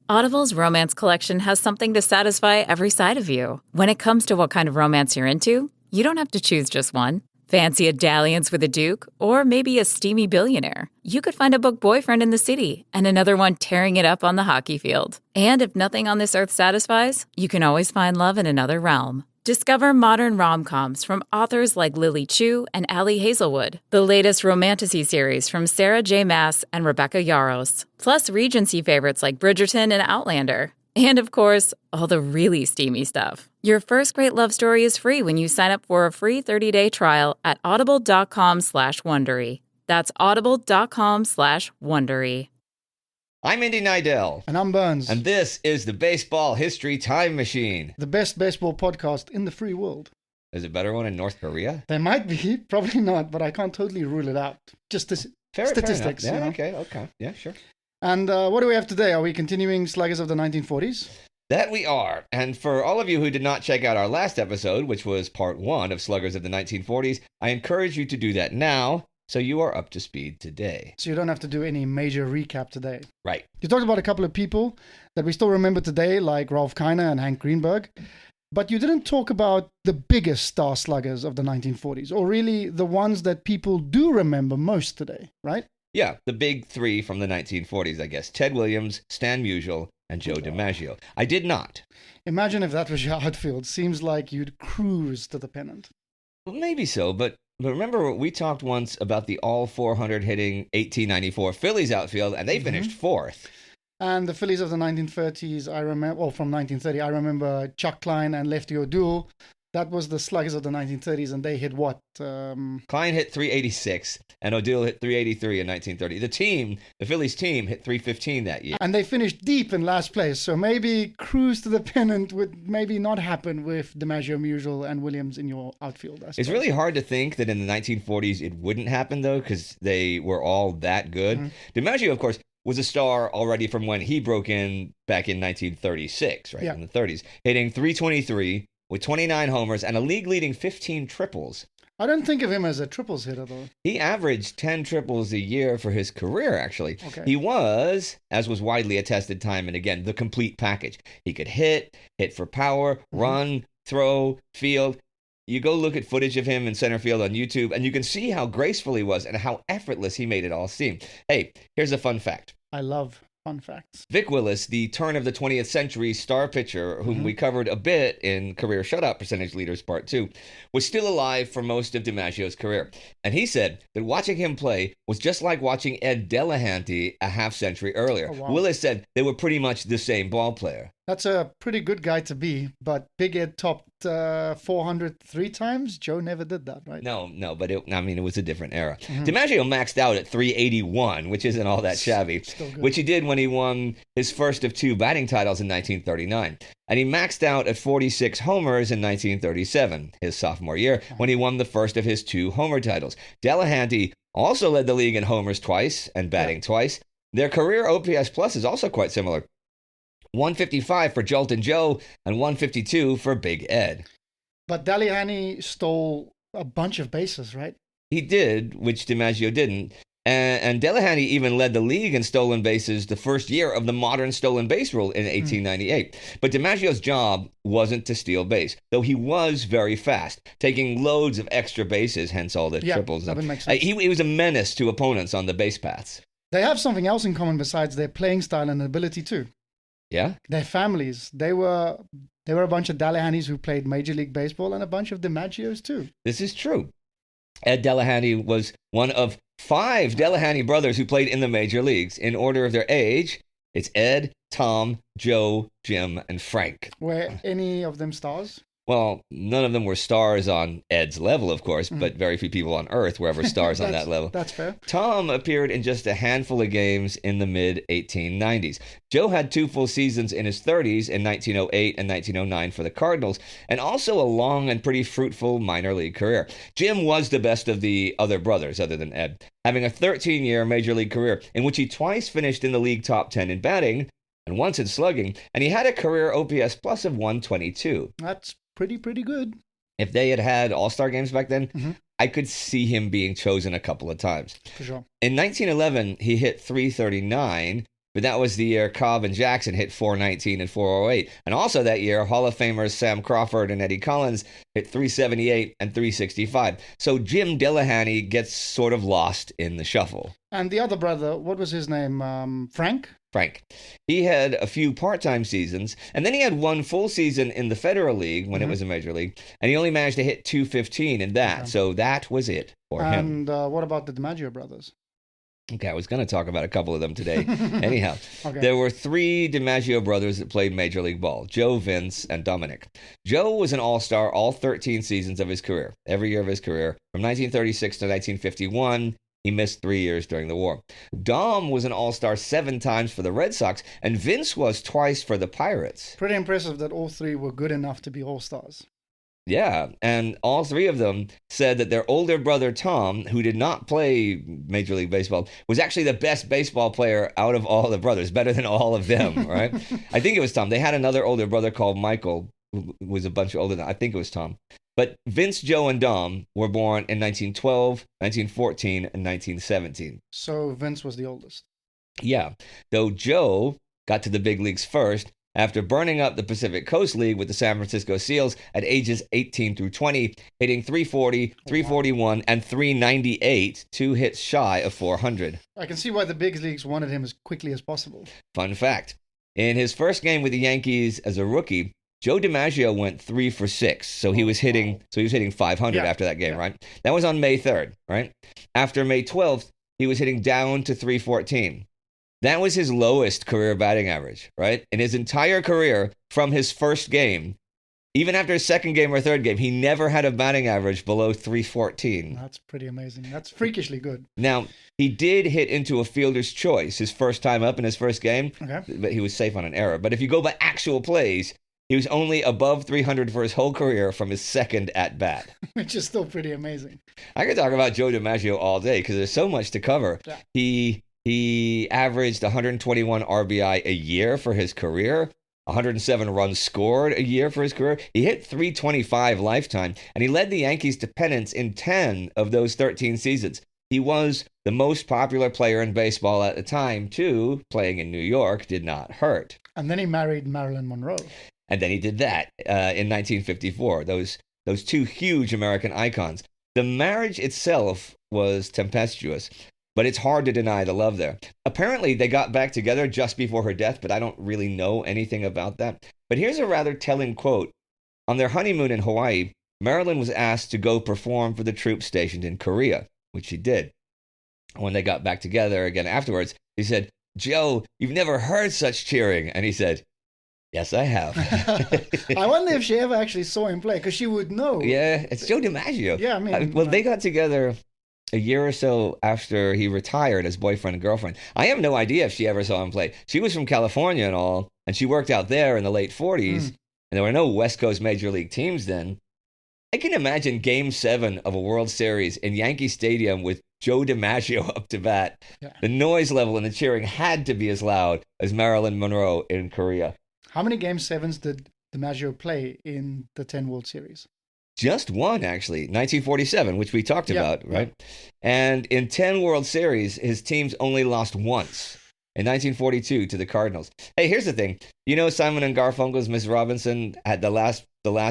Audible's romance collection has something to satisfy every side of you. When it comes to what kind of romance you're into, you don't have to choose just one. Fancy a dalliance with a duke, or maybe a steamy billionaire. You could find a book boyfriend in the city and another one tearing it up on the hockey field. And if nothing on this earth satisfies, you can always find love in another realm. Discover modern rom-coms from authors like Lily Chu and Ali Hazelwood, the latest romantasy series from Sarah J. Maas and Rebecca Yarros, plus Regency favorites like Bridgerton and Outlander. And of course, all the really steamy stuff. Your first great love story is free when you sign up for a free 30-day trial at audible.com/Wondery. That's audible.com/Wondery. I'm Indy Neidell. And I'm Burns. And this is the Baseball History Time Machine. The best baseball podcast in the free world. Is it a better one in North Korea? There might be, probably not, but I can't totally rule it out. Just statistics. Fair you know? Okay. Yeah, sure. And what do we have today? Are we continuing Sluggers of the 1940s? That we are. And for all of you who did not check out our last episode, which was part 1 of Sluggers of the 1940s, I encourage you to do that now, so you are up to speed today. So you don't have to do any major recap today. Right. You talked about a couple of people that we still remember today, like Ralph Kiner and Hank Greenberg. But you didn't talk about the biggest star sluggers of the 1940s, or really the ones that people do remember most today, right? Yeah, the big 3 from the 1940s, I guess. Ted Williams, Stan Musial, and Joe DiMaggio. I did not. Imagine if that was your outfield. Seems like you'd cruise to the pennant. Well, maybe so, but remember we talked once about the all 400 hitting 1894 Phillies outfield, and they finished 4th. And the Phillies of the 1930s, I remember, well, from 1930, I remember Chuck Klein and Lefty O'Doul. That was the sluggers of the 1930s, and they hit what? Klein hit 386, and O'Doul hit 383 in 1930. The Phillies team, hit 315 that year. And they finished deep in last place, so maybe cruise to the pennant would maybe not happen with DiMaggio, Musial, and Williams in your outfield. It's really hard to think that in the 1940s it wouldn't happen, though, because they were all that good. Mm-hmm. DiMaggio, of course, was a star already from when he broke in back in 1936, right, in the 30s, hitting 323 with 29 homers and a league-leading 15 triples. I don't think of him as a triples hitter, though. He averaged 10 triples a year for his career, actually. Okay. He was, as was widely attested time and again, the complete package. He could hit for power, run, throw, field. You go look at footage of him in center field on YouTube, and you can see how graceful he was and how effortless he made it all seem. Hey, here's a fun fact. I love fun facts. Vic Willis, the turn of the 20th century star pitcher, whom we covered a bit in Career Shutout Percentage Leaders Part 2, was still alive for most of DiMaggio's career. And he said that watching him play was just like watching Ed Delahanty a half-century earlier. Oh, wow. Willis said they were pretty much the same ball player. That's a pretty good guy to be, but Big Ed topped 400 3 times. Joe never did that, right? No, but it was a different era. DiMaggio maxed out at 381, which isn't all that shabby, which he did when he won his first of 2 batting titles in 1939. And he maxed out at 46 homers in 1937, his sophomore year, when he won the first of his 2 homer titles. Delahanty also led the league in homers twice and batting twice. Their career OPS plus is also quite similar. 155 for Joltin' Joe and 152 for Big Ed. But Delahanty stole a bunch of bases, right? He did, which DiMaggio didn't. And Delahanty even led the league in stolen bases the first year of the modern stolen base rule in 1898. But DiMaggio's job wasn't to steal base, though he was very fast, taking loads of extra bases, hence all the triples. That would make sense. He was a menace to opponents on the base paths. They have something else in common besides their playing style and ability too. Yeah? Their families. They were a bunch of Delahantys who played Major League Baseball and a bunch of DiMaggios too. This is true. Ed Delahanty was one of 5 Delahanty brothers who played in the major leagues. In order of their age, it's Ed, Tom, Joe, Jim, and Frank. Were any of them stars? Well, none of them were stars on Ed's level, of course, but very few people on Earth were ever stars on that level. That's fair. Tom appeared in just a handful of games in the mid-1890s. Joe had 2 full seasons in his 30s in 1908 and 1909 for the Cardinals, and also a long and pretty fruitful minor league career. Jim was the best of the other brothers, other than Ed, having a 13-year major league career in which he twice finished in the league top 10 in batting and once in slugging, and he had a career OPS plus of 122. That's pretty good. If they had all-star games back then, I could see him being chosen a couple of times. For sure. In 1911, he hit 339, but that was the year Cobb and Jackson hit .419 and .408. And also that year, Hall of Famers Sam Crawford and Eddie Collins hit .378 and .365. So Jim Dillahunty gets sort of lost in the shuffle. And the other brother, what was his name? Frank? Frank. He had a few part-time seasons, and then he had one full season in the Federal League when it was a major league, and he only managed to hit .215 in that. Okay. So that was it for him. And what about the DiMaggio brothers? Okay, I was going to talk about a couple of them today. Anyhow, okay. There were 3 DiMaggio brothers that played Major League Ball, Joe, Vince, and Dominic. Joe was an all-star all 13 seasons of his career, every year of his career, from 1936 to 1951. He missed 3 years during the war. Dom was an all-star 7 times for the Red Sox, and Vince was twice for the Pirates. Pretty impressive that all 3 were good enough to be all-stars. Yeah, and all 3 of them said that their older brother, Tom, who did not play Major League Baseball, was actually the best baseball player out of all the brothers, better than all of them, right? I think it was Tom. They had another older brother called Michael, who was a bunch older than I think it was Tom. But Vince, Joe, and Dom were born in 1912, 1914, and 1917. So Vince was the oldest. Yeah, though Joe got to the big leagues first after burning up the Pacific Coast League with the San Francisco Seals at ages 18 through 20, hitting .340, .341, and .398, 2 hits shy of .400. I can see why the big leagues wanted him as quickly as possible. Fun fact, in his first game with the Yankees as a rookie, Joe DiMaggio went 3 for 6, so he was hitting 500 after that game, right? That was on May 3rd, right? After May 12th, he was hitting down to 314. That was his lowest career batting average, right? In his entire career, from his first game, even after his second game or third game, he never had a batting average below 314. That's pretty amazing. That's freakishly good. Now, he did hit into a fielder's choice his first time up in his first game, but he was safe on an error. But if you go by actual plays, he was only above 300 for his whole career from his second at-bat. Which is still pretty amazing. I could talk about Joe DiMaggio all day because there's so much to cover. Yeah. He averaged 121 RBI a year for his career, 107 runs scored a year for his career. He hit .325 lifetime, and he led the Yankees to pennants in 10 of those 13 seasons. He was the most popular player in baseball at the time, too. Playing in New York did not hurt. And then he married Marilyn Monroe. And then he did that in 1954, those 2 huge American icons. The marriage itself was tempestuous, but it's hard to deny the love there. Apparently, they got back together just before her death, but I don't really know anything about that. But here's a rather telling quote. On their honeymoon in Hawaii, Marilyn was asked to go perform for the troops stationed in Korea, which she did. When they got back together again afterwards, he said, "Joe, you've never heard such cheering." And he said, "Yes, I have." I wonder if she ever actually saw him play, because she would know. Yeah, it's Joe DiMaggio. Yeah, I mean... they got together a year or so after he retired as boyfriend and girlfriend. I have no idea if she ever saw him play. She was from California and all, and she worked out there in the late 40s, and there were no West Coast Major League teams then. I can imagine Game 7 of a World Series in Yankee Stadium with Joe DiMaggio up to bat. Yeah. The noise level and the cheering had to be as loud as Marilyn Monroe in Korea. How many Game 7s did DiMaggio play in the 10 World Series? Just one, actually, 1947, which we talked about, right? Yeah. And in 10 World Series, his teams only lost once, in 1942 to the Cardinals. Hey, here's the thing. You know Simon and Garfunkel's Miss Robinson at the last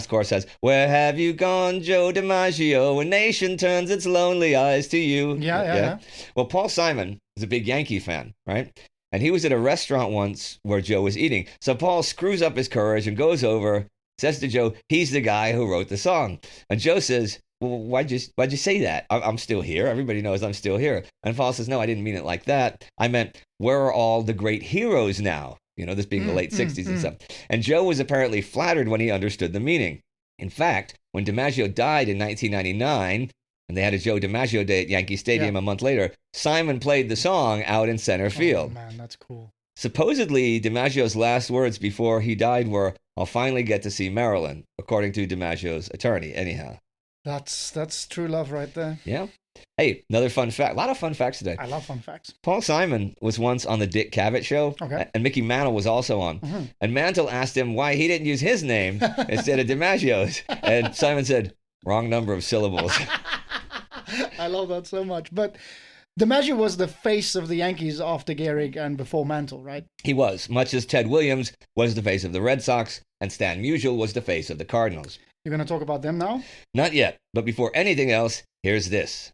chorus says, "Where have you gone, Joe DiMaggio? A nation turns its lonely eyes to you." Yeah. Well, Paul Simon is a big Yankee fan, right? And he was at a restaurant once where Joe was eating. So Paul screws up his courage and goes over, says to Joe, he's the guy who wrote the song. And Joe says, "Well, why'd you say that? I'm still here. Everybody knows I'm still here." And Paul says, "No, I didn't mean it like that. I meant, where are all the great heroes now?" You know, this being the late 60s and stuff. And Joe was apparently flattered when he understood the meaning. In fact, when DiMaggio died in 1999, and they had a Joe DiMaggio Day at Yankee Stadium a month later, Simon played the song out in center field. Oh, man, that's cool. Supposedly, DiMaggio's last words before he died were, "I'll finally get to see Marilyn," according to DiMaggio's attorney, anyhow. That's true love right there. Yeah. Hey, another fun fact. A lot of fun facts today. I love fun facts. Paul Simon was once on the Dick Cavett show, and Mickey Mantle was also on. Mm-hmm. And Mantle asked him why he didn't use his name instead of DiMaggio's. And Simon said, "Wrong number of syllables." I love that so much. But DiMaggio was the face of the Yankees after Gehrig and before Mantle, right? He was, much as Ted Williams was the face of the Red Sox and Stan Musial was the face of the Cardinals. You're going to talk about them now? Not yet, but before anything else, here's this.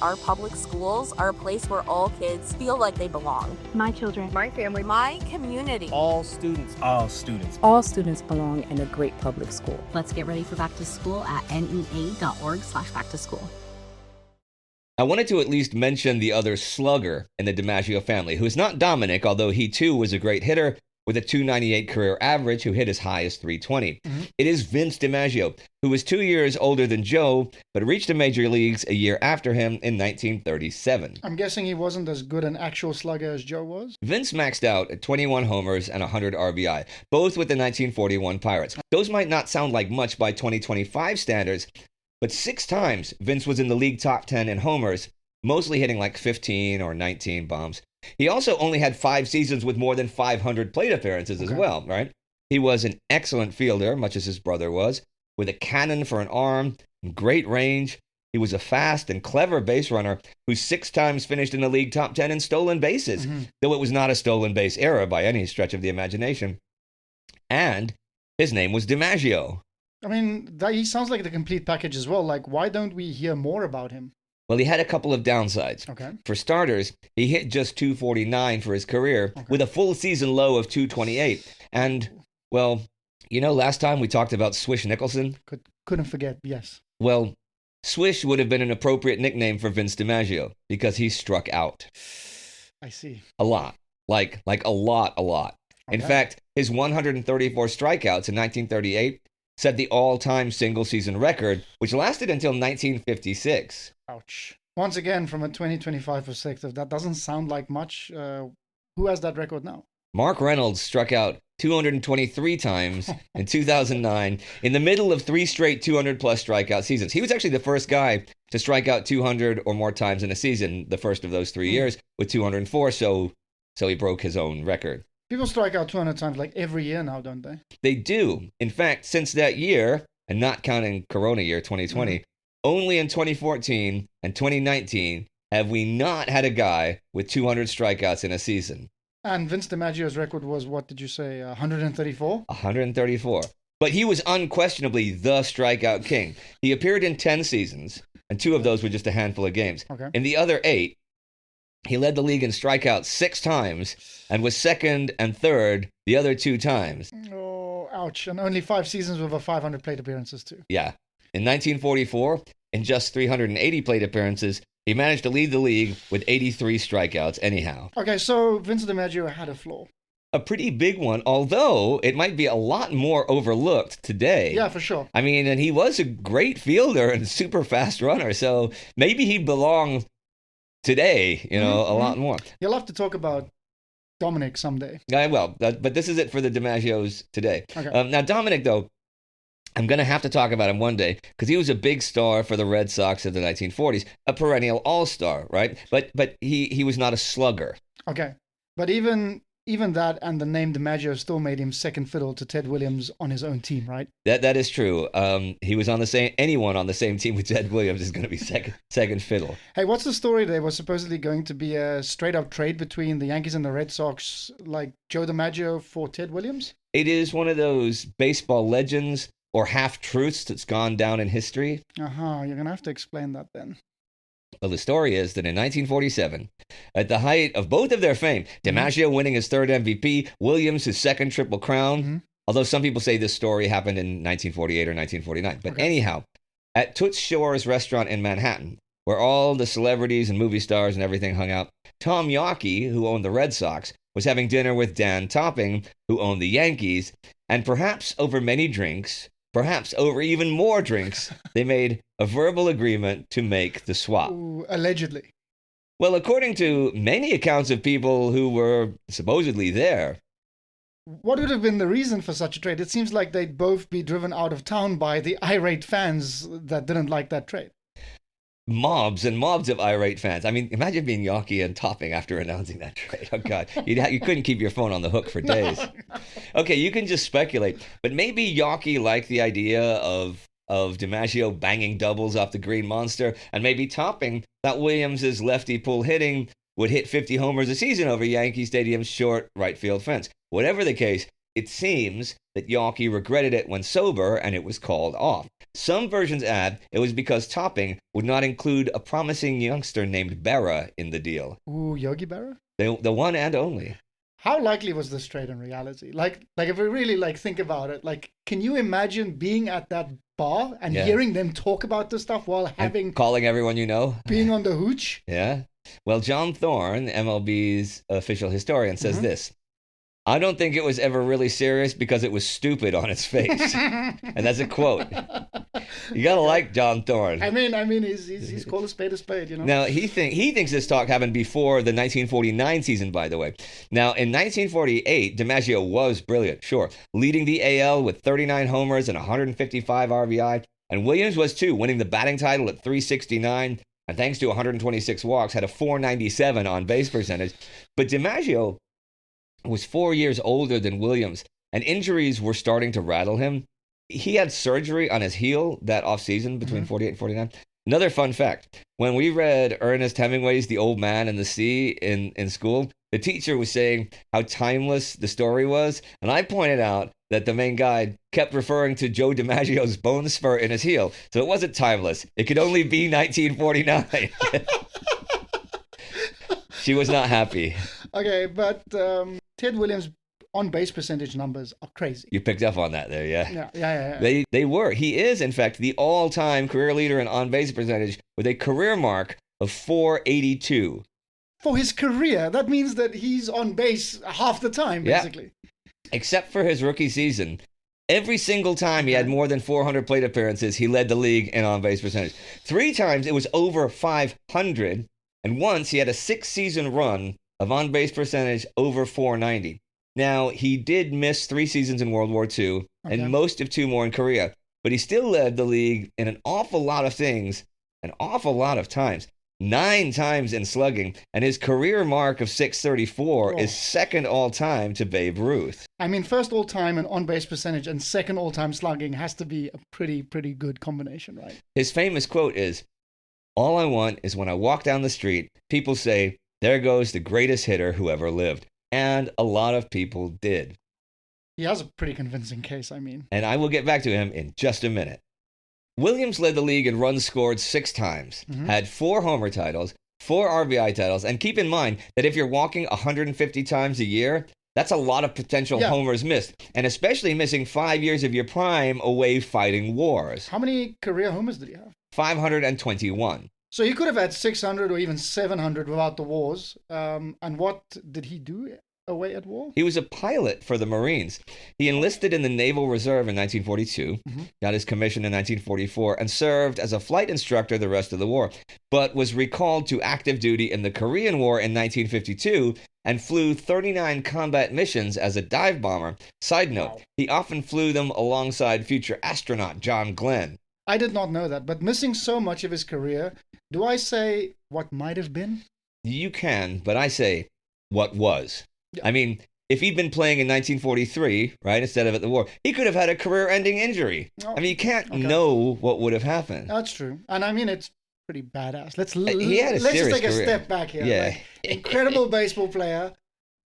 Our public schools are a place where all kids feel like they belong. My children. My family. My community. All students. All students. All students belong in a great public school. Let's get ready for back to school at nea.org/backtoschool. I wanted to at least mention the other slugger in the DiMaggio family, who is not Dominic, although he too was a great hitter with a .298 career average, who hit as high as .320. It is Vince DiMaggio, who was 2 years older than Joe, but reached the major leagues a year after him in 1937. I'm guessing he wasn't as good an actual slugger as Joe was? Vince maxed out at 21 homers and 100 RBI, both with the 1941 Pirates. Those might not sound like much by 2025 standards, but 6 times Vince was in the league top 10 in homers, mostly hitting like 15 or 19 bombs. He also only had 5 seasons with more than 500 plate appearances as well, right? He was an excellent fielder, much as his brother was, with a cannon for an arm and great range. He was a fast and clever base runner who 6 times finished in the league top 10 in stolen bases, though it was not a stolen base era by any stretch of the imagination. And his name was DiMaggio. I mean, he sounds like the complete package as well. Like, why don't we hear more about him? Well, he had a couple of downsides. Okay. For starters, he hit just .249 for his career with a full season low of .228. And, well, you know, last time we talked about Swish Nicholson? Couldn't forget, yes. Well, Swish would have been an appropriate nickname for Vince DiMaggio because he struck out. I see. A lot. Like a lot. In fact, his 134 strikeouts in 1938 set the all-time single-season record, which lasted until 1956. Ouch. Once again, from a 2025 perspective, that doesn't sound like much. Who has that record now? Mark Reynolds struck out 223 times in 2009 in the middle of 3 straight 200-plus strikeout seasons. He was actually the first guy to strike out 200 or more times in a season, the first of those 3 years, with 204, so he broke his own record. People strike out 200 times like every year now, don't they? They do. In fact, since that year, and not counting Corona year 2020, only in 2014 and 2019 have we not had a guy with 200 strikeouts in a season. And Vince DiMaggio's record was, what did you say, 134? 134. But he was unquestionably the strikeout king. He appeared in 10 seasons, and 2 of those were just a handful of games. Okay. In the other 8, he led the league in strikeouts 6 times and was second and third the other 2 times. Oh, ouch. And only 5 seasons with over 500 plate appearances, too. Yeah. In 1944, in just 380 plate appearances, he managed to lead the league with 83 strikeouts anyhow. Okay, so Vince DiMaggio had a flaw. A pretty big one, although it might be a lot more overlooked today. Yeah, for sure. I mean, and he was a great fielder and super fast runner, so maybe he'd belong today, a lot more. You'll have to talk about Dominic someday. I will, but this is it for the DiMaggios today. Okay. Now, Dominic, though, I'm going to have to talk about him one day because he was a big star for the Red Sox of the 1940s, a perennial all-star, right? But he was not a slugger. Okay. But even that and the name DiMaggio still made him second fiddle to Ted Williams on his own team, right? That is true. He was on the same. Anyone on the same team with Ted Williams is going to be second fiddle. Hey, what's the story? There was supposedly going to be a straight-up trade between the Yankees and the Red Sox, like Joe DiMaggio for Ted Williams? It is one of those baseball legends or half-truths that's gone down in history. You're going to have to explain that then. Well, the story is that in 1947, at the height of both of their fame, DiMaggio winning his 3rd MVP, Williams his 2nd Triple Crown, although some people say this story happened in 1948 or 1949. But anyhow, at Toots Shor's restaurant in Manhattan, where all the celebrities and movie stars and everything hung out, Tom Yawkey, who owned the Red Sox, was having dinner with Dan Topping, who owned the Yankees, and perhaps over many drinks, perhaps over even more drinks, they made a verbal agreement to make the swap. Ooh, allegedly. Well, according to many accounts of people who were supposedly there. What would have been the reason for such a trade? It seems like they'd both be driven out of town by the irate fans that didn't like that trade. Mobs and mobs of irate fans. I mean, imagine being Yawkey and Topping after announcing that trade. Oh, God. You couldn't keep your phone on the hook for days. Okay, you can just speculate. But maybe Yawkey liked the idea of of DiMaggio banging doubles off the Green Monster, and maybe topping that Williams' lefty pull hitting would hit 50 homers a season over Yankee Stadium's short right field fence. Whatever the case, it seems that Yawkey regretted it when sober and it was called off. Some versions add it was because topping would not include a promising youngster named Berra in the deal. Ooh, Yogi Berra? The one and only. How likely was this trade in reality? Like if we really think about it, can you imagine being at that bar and hearing them talk about this stuff while And calling everyone you know? Being on the hooch? Yeah. Well, John Thorne, MLB's official historian, says this. I don't think it was ever really serious because it was stupid on its face. And that's a quote. You gotta like John Thorne. I mean, he's called a spade, you know. Now he thinks this talk happened before the 1949 season, by the way. Now in 1948, DiMaggio was brilliant, sure, leading the AL with 39 homers and 155 RBI, and Williams was too, winning the batting title at 369, and thanks to 126 walks, had a 497 on base percentage. But DiMaggio was 4 years older than Williams, and injuries were starting to rattle him. He had surgery on his heel that offseason between 48 and 49. Another fun fact, when we read Ernest Hemingway's The Old Man and the Sea in school, the teacher was saying how timeless the story was, and I pointed out that the main guy kept referring to Joe DiMaggio's bone spur in his heel, so it wasn't timeless. It could only be 1949. She was not happy. Okay, but Ted Williams' on-base percentage numbers are crazy. You picked up on that there, yeah. Yeah. They were. He is, in fact, the all-time career leader in on-base percentage with a career mark of 482. For his career, that means that he's on base half the time, basically. Yeah. Except for his rookie season. Every single time he had more than 400 plate appearances, he led the league in on-base percentage. 3 times it was over 500, and once he had a 6-season run of on-base percentage over 490. Now, he did miss 3 seasons in World War II and most of 2 more in Korea, but he still led the league in an awful lot of things, an awful lot of times. 9 times in slugging, and his career mark of 634 is second all-time to Babe Ruth. I mean, first all-time in on-base percentage and second all-time slugging has to be a pretty good combination, right? His famous quote is, "All I want is when I walk down the street, people say, 'There goes the greatest hitter who ever lived.'" And a lot of people did. He has a pretty convincing case, I mean. And I will get back to him in just a minute. Williams led the league in runs scored 6 times, had 4 homer titles, 4 RBI titles, and keep in mind that if you're walking 150 times a year, that's a lot of potential homers missed, and especially missing 5 years of your prime away fighting wars. How many career homers did he have? 521. So he could have had 600 or even 700 without the wars. And what did he do away at war? He was a pilot for the Marines. He enlisted in the Naval Reserve in 1942, got his commission in 1944, and served as a flight instructor the rest of the war, but was recalled to active duty in the Korean War in 1952 and flew 39 combat missions as a dive bomber. Side note, he often flew them alongside future astronaut John Glenn. I did not know that, but missing so much of his career, do I say what might have been? You can, but I say what was. Yeah. I mean, if he'd been playing in 1943, right, instead of at the war, he could have had a career-ending injury. I mean, you can't know what would have happened. That's true. And I mean, it's pretty badass. Let's he had a just serious take a career. step back here. Yeah. Like, incredible baseball player,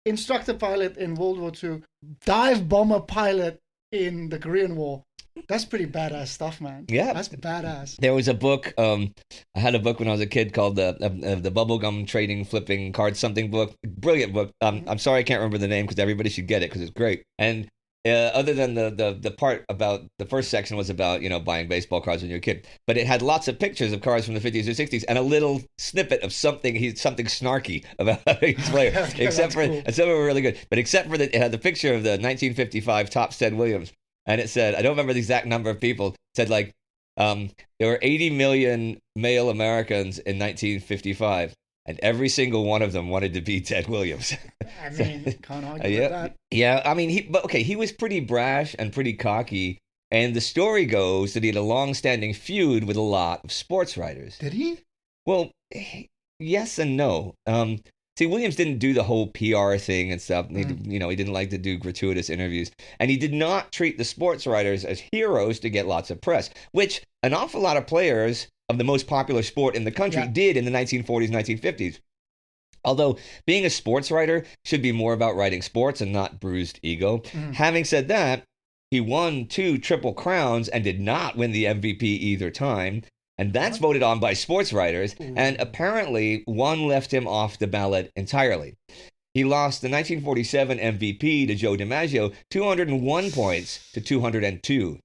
instructor pilot in World War II, dive bomber pilot in the Korean War. That's pretty badass stuff, man. Yeah. That's badass. There was a book, I had a book when I was a kid called the Bubblegum Trading Flipping Card Something book. Brilliant book. I'm sorry I can't remember the name because everybody should get it because it's great. And other than the part about, the first section was about, buying baseball cards when you're a kid. But it had lots of pictures of cards from the 50s or 60s and a little snippet of something snarky about each player. Except for, cool. And some of them were really good. But except for that, it had the picture of the 1955 Topps Ted Williams. And it said, I don't remember the exact number of people, it said like, there were 80 million male Americans in 1955, and every single one of them wanted to be Ted Williams. I mean, can't argue with that. Yeah, I mean, he was pretty brash and pretty cocky, and the story goes that he had a long-standing feud with a lot of sports writers. Did he? Well, yes and no. See, Williams didn't do the whole PR thing and stuff. He didn't like to do gratuitous interviews. And he did not treat the sports writers as heroes to get lots of press, which an awful lot of players of the most popular sport in the country did in the 1940s, 1950s. Although being a sports writer should be more about writing sports and not bruised ego. Having said that, he won 2 Triple Crowns and did not win the MVP either time. And that's voted on by sports writers. And apparently, one left him off the ballot entirely. He lost the 1947 MVP to Joe DiMaggio, 201 points to 202.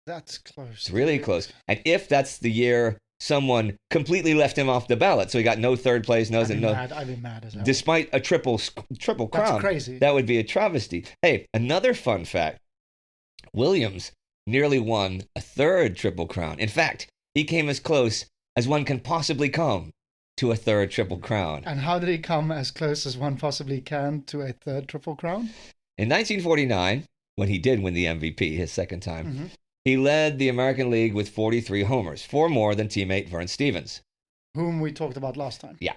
That's close. It's really close. And if that's the year someone completely left him off the ballot, so he got no third place, I'd be mad as hell. despite a triple crown. That's crazy. That would be a travesty. Hey, another fun fact. Williams nearly won a 3rd Triple Crown. In fact, he came as close as one can possibly come to a 3rd Triple Crown. And how did he come as close as one possibly can to a 3rd Triple Crown? In 1949, when he did win the MVP his second time, he led the American League with 43 homers, 4 more than teammate Vern Stevens, whom we talked about last time. Yeah.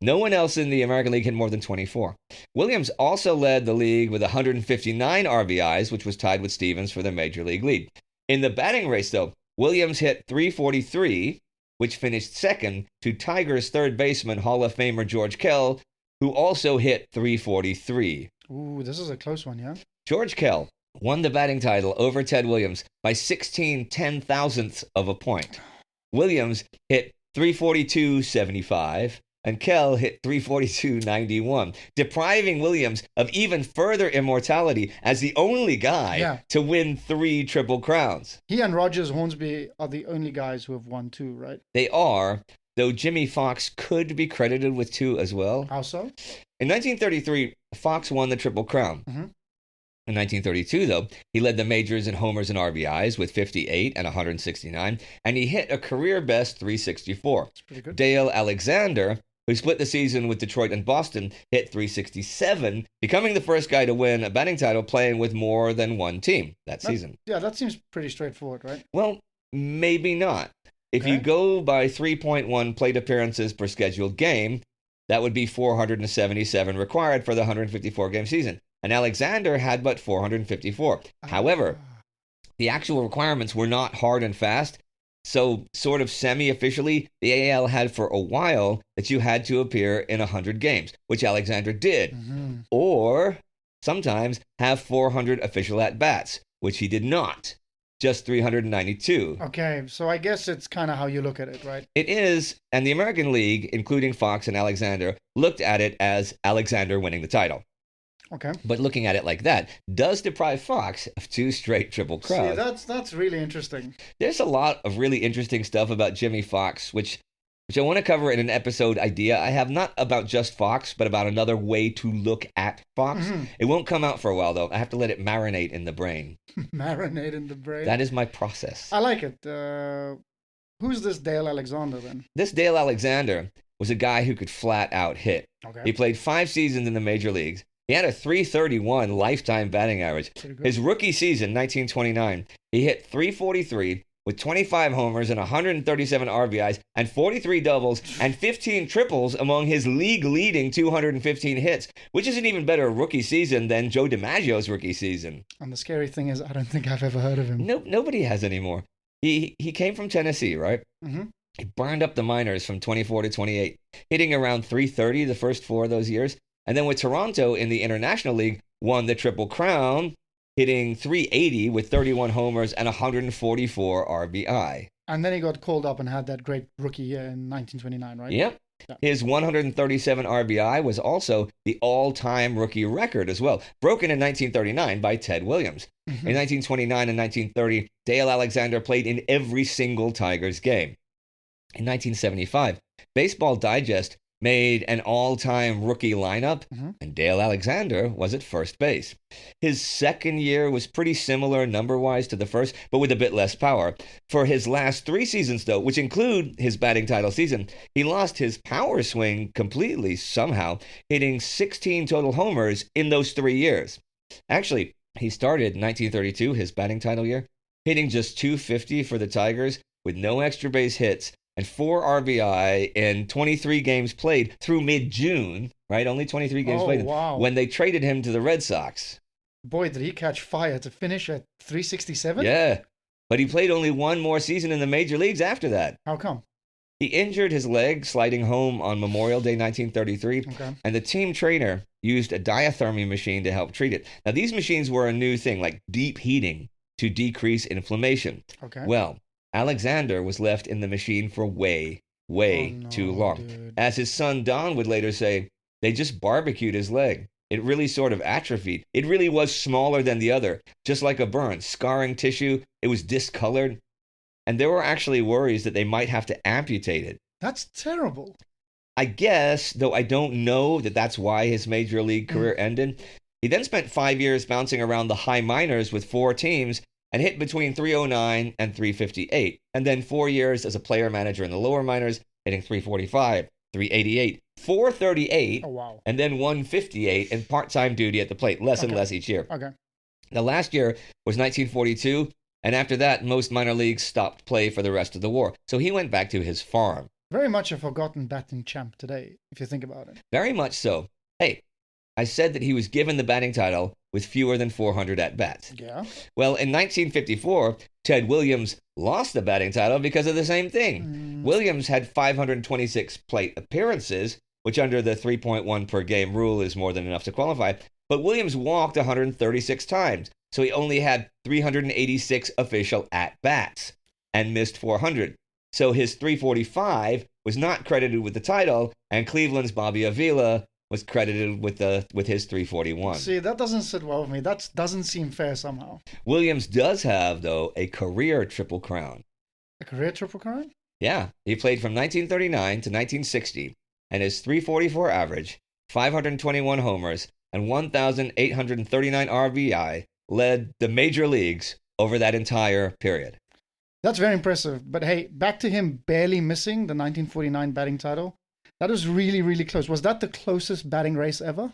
No one else in the American League hit more than 24. Williams also led the league with 159 RBIs, which was tied with Stevens for the major league lead. In the batting race, though, Williams hit 343, which finished second to Tigers third baseman Hall of Famer George Kell, who also hit 343. Ooh, this is a close one, yeah? George Kell won the batting title over Ted Williams by 16 ten-thousandths of a point. Williams hit 342.75, and Kell hit 342.91, depriving Williams of even further immortality as the only guy to win 3 Triple Crowns. He and Rogers Hornsby are the only guys who have won 2, right? They are, though Jimmy Fox could be credited with 2 as well. How so? In 1933, Fox won the Triple Crown. In 1932, though, he led the majors in homers and RBIs with 58 and 169, and he hit a career-best 364. That's pretty good. Dale Alexander, who split the season with Detroit and Boston, hit 367, becoming the first guy to win a batting title playing with more than one team that season. Yeah, that seems pretty straightforward, right? Well, maybe not. If you go by 3.1 plate appearances per scheduled game, that would be 477 required for the 154-game season. And Alexander had but 454. However, the actual requirements were not hard and fast. So sort of semi-officially, the AL had for a while that you had to appear in 100 games, which Alexander did. Or sometimes have 400 official at-bats, which he did not. Just 392. Okay, so I guess it's kind of how you look at it, right? It is, and the American League, including Fox and Alexander, looked at it as Alexander winning the title. Okay. But looking at it like that does deprive Fox of 2 straight Triple Crowns. See, that's really interesting. There's a lot of really interesting stuff about Jimmy Fox, which I want to cover in an episode idea I have, not about just Fox, but about another way to look at Fox. It won't come out for a while, though. I have to let it marinate in the brain. Marinate in the brain? That is my process. I like it. Who's this Dale Alexander, then? This Dale Alexander was a guy who could flat out hit. Okay. He played 5 seasons in the major leagues. He had a 331 lifetime batting average. His rookie season, 1929, he hit 343 with 25 homers and 137 RBIs and 43 doubles and 15 triples among his league-leading 215 hits, which is an even better rookie season than Joe DiMaggio's rookie season. And the scary thing is, I don't think I've ever heard of him. Nobody has anymore. He came from Tennessee, right? He burned up the minors from 24 to 28, hitting around 330 the first 4 of those years. And then with Toronto in the International League, won the Triple Crown, hitting 380 with 31 homers and 144 RBI. And then he got called up and had that great rookie year in 1929, right? Yep. Yeah. His 137 RBI was also the all-time rookie record as well, broken in 1939 by Ted Williams. In 1929 and 1930, Dale Alexander played in every single Tigers game. In 1975, Baseball Digest made an all-time rookie lineup, and Dale Alexander was at first base. His second year was pretty similar number-wise to the first, but with a bit less power. For his last 3 seasons, though, which include his batting title season, he lost his power swing completely somehow, hitting 16 total homers in those 3 years. Actually, he started in 1932, his batting title year, hitting just .250 for the Tigers with no extra base hits and 4 RBI in 23 games played through mid-June. right? Only 23 games Oh, played wow. when they traded him to the Red Sox. Boy, did he catch fire to finish at 367? Yeah, but he played only one more season in the major leagues after that. How come? He injured his leg sliding home on Memorial Day 1933, Okay. and the team trainer used a diathermy machine to help treat it. Now, these machines were a new thing, like deep heating to decrease inflammation. Okay. Well, Alexander was left in the machine for way too long. Dude. As his son Don would later say, they just barbecued his leg. It really sort of atrophied. It really was smaller than the other, just like a burn, scarring tissue. It was discolored. And there were actually worries that they might have to amputate it. That's terrible. I guess, though I don't know that that's why his major league career ended. He then spent 5 years bouncing around the high minors with 4 teams and hit between 309 and 358. And then 4 years as a player manager in the lower minors, hitting 345, 388, 438, Oh, wow. and then 158 in part-time duty at the plate, less and less each year. Okay. The last year was 1942, and after that, most minor leagues stopped play for the rest of the war. So he went back to his farm. Very much a forgotten batting champ today, if you think about it. Very much so. Hey, I said that he was given the batting title with fewer than 400 at-bats. Yeah. Well, in 1954, Ted Williams lost the batting title because of the same thing. Williams had 526 plate appearances, which under the 3.1 per game rule is more than enough to qualify. But Williams walked 136 times, so he only had 386 official at-bats and missed 400. So his 345 was not credited with the title, and Cleveland's Bobby Avila was credited with his 341. See, that doesn't sit well with me. That doesn't seem fair somehow. Williams does have, though, a career Triple Crown. A career Triple Crown? Yeah, he played from 1939 to 1960, and his 344 average, 521 homers, and 1,839 RBI led the major leagues over that entire period. That's very impressive. But hey, back to him barely missing the 1949 batting title. That was really, really close. Was that the closest batting race ever?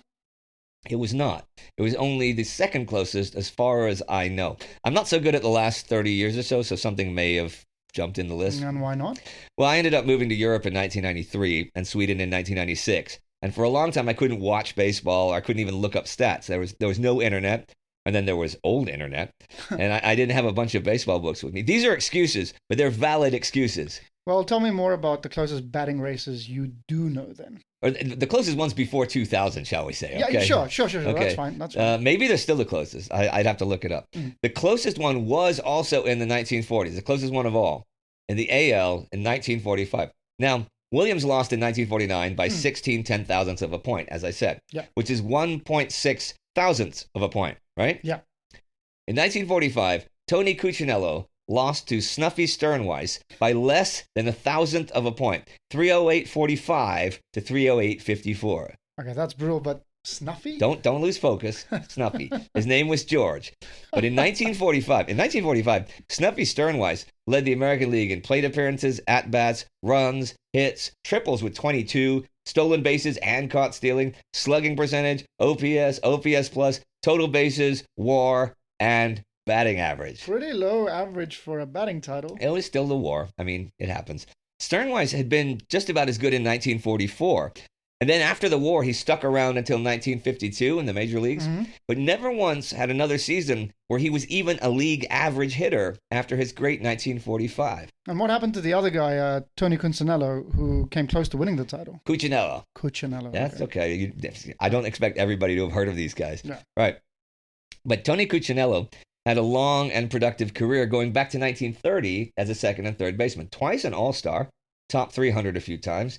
It was not. It was only the second closest as far as I know. I'm not so good at the last 30 years or so something may have jumped in the list. And why not? Well, I ended up moving to Europe in 1993 and Sweden in 1996. And for a long time, I couldn't watch baseball. Or I couldn't even look up stats. There was no internet. And then there was old internet. And I didn't have a bunch of baseball books with me. These are excuses, but they're valid excuses. Well, tell me more about the closest batting races you do know then. Or the closest ones before 2000, shall we say. Yeah, okay? sure. Okay. That's fine. Maybe they're still the closest. I'd have to look it up. The closest one was also in the 1940s, the closest one of all, in the AL in 1945. Now, Williams lost in 1949 by 16 ten-thousandths of a point, as I said, which is 1.6 thousandths of a point, right? Yeah. In 1945, Tony Cuccinello lost to Snuffy Sternweiss by less than a thousandth of a point, 308.45 to 308.54. Okay, that's brutal, but Snuffy? Don't lose focus. Snuffy. His name was George. But in 1945, Snuffy Sternweiss led the American League in plate appearances, at-bats, runs, hits, triples with 22, stolen bases and caught stealing, slugging percentage, OPS, OPS plus, total bases, WAR, and batting average. Pretty low average for a batting title. It was still the WAR. I mean, it happens. Sternweiss had been just about as good in 1944. And then after the war, he stuck around until 1952 in the major leagues, but never once had another season where he was even a league average hitter after his great 1945. And what happened to the other guy, Tony Cuccinello, who came close to winning the title? Cuccinello. That's okay. I don't expect everybody to have heard of these guys. Yeah. Right. But Tony Cuccinello had a long and productive career going back to 1930 as a second and third baseman. Twice an All-Star, top 300 a few times.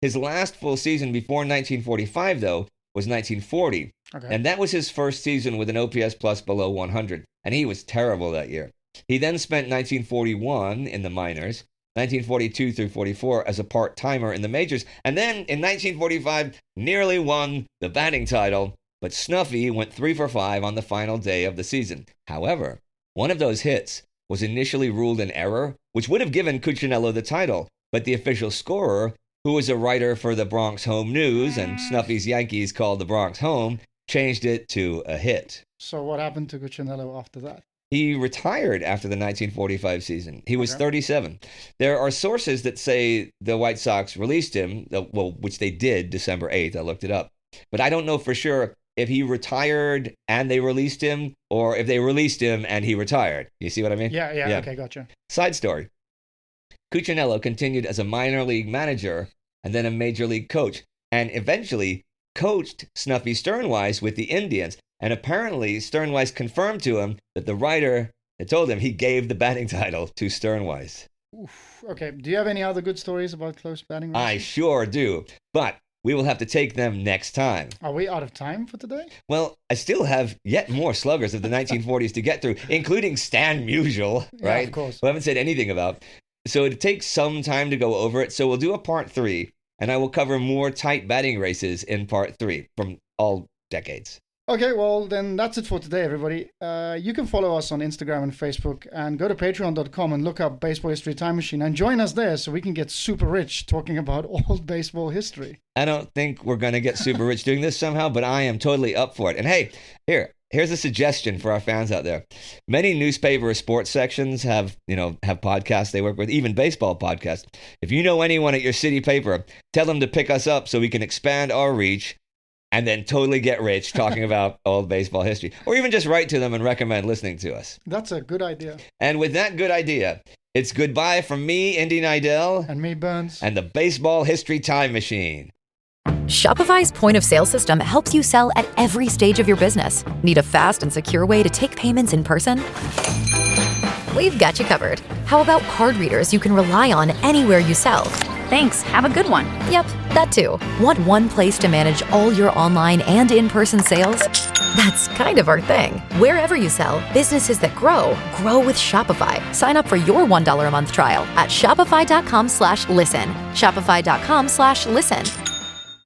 His last full season before 1945, though, was 1940. Okay. And that was his first season with an OPS plus below 100. And he was terrible that year. He then spent 1941 in the minors, 1942 through 44 as a part-timer in the majors. And then in 1945, nearly won the batting title. But Snuffy went 3 for 5 on the final day of the season. However, one of those hits was initially ruled an error, which would have given Cuccinello the title. But the official scorer, who was a writer for the Bronx Home News and Snuffy's Yankees called the Bronx Home, changed it to a hit. So what happened to Cuccinello after that? He retired after the 1945 season. He was 37. There are sources that say the White Sox released him, well, which they did December 8th. I looked it up. But I don't know for sure if he retired and they released him, or if they released him and he retired. You see what I mean? Yeah. Okay, gotcha. Side story. Cuccinello continued as a minor league manager and then a major league coach, and eventually coached Snuffy Sternweiss with the Indians. And apparently Sternweiss confirmed to him that the writer had told him he gave the batting title to Sternweiss. Oof. Okay, do you have any other good stories about close batting races? I sure do, but we will have to take them next time. Are we out of time for today? Well, I still have yet more sluggers of the 1940s to get through, including Stan Musial, right? Yeah, of course. Who I haven't said anything about. So it takes some time to go over it. So we'll do a part 3, and I will cover more tight batting races in part 3 from all decades. Okay, well, then that's it for today, everybody. You can follow us on Instagram and Facebook, and go to patreon.com and look up Baseball History Time Machine and join us there so we can get super rich talking about old baseball history. I don't think we're going to get super rich doing this somehow, but I am totally up for it. And hey, here's a suggestion for our fans out there. Many newspaper or sports sections have podcasts they work with, even baseball podcasts. If you know anyone at your city paper, tell them to pick us up so we can expand our reach and then totally get rich talking about old baseball history. Or even just write to them and recommend listening to us. That's a good idea. And with that good idea, it's goodbye from me, Indy Neidell. And me, Burns. And the Baseball History Time Machine. Shopify's point of sale system helps you sell at every stage of your business. Need a fast and secure way to take payments in person? We've got you covered. How about card readers you can rely on anywhere you sell? Thanks. Have a good one. Yep, that too. Want one place to manage all your online and in-person sales? That's kind of our thing. Wherever you sell, businesses that grow with Shopify. Sign up for your $1 a month trial at shopify.com/listen. Shopify.com/listen.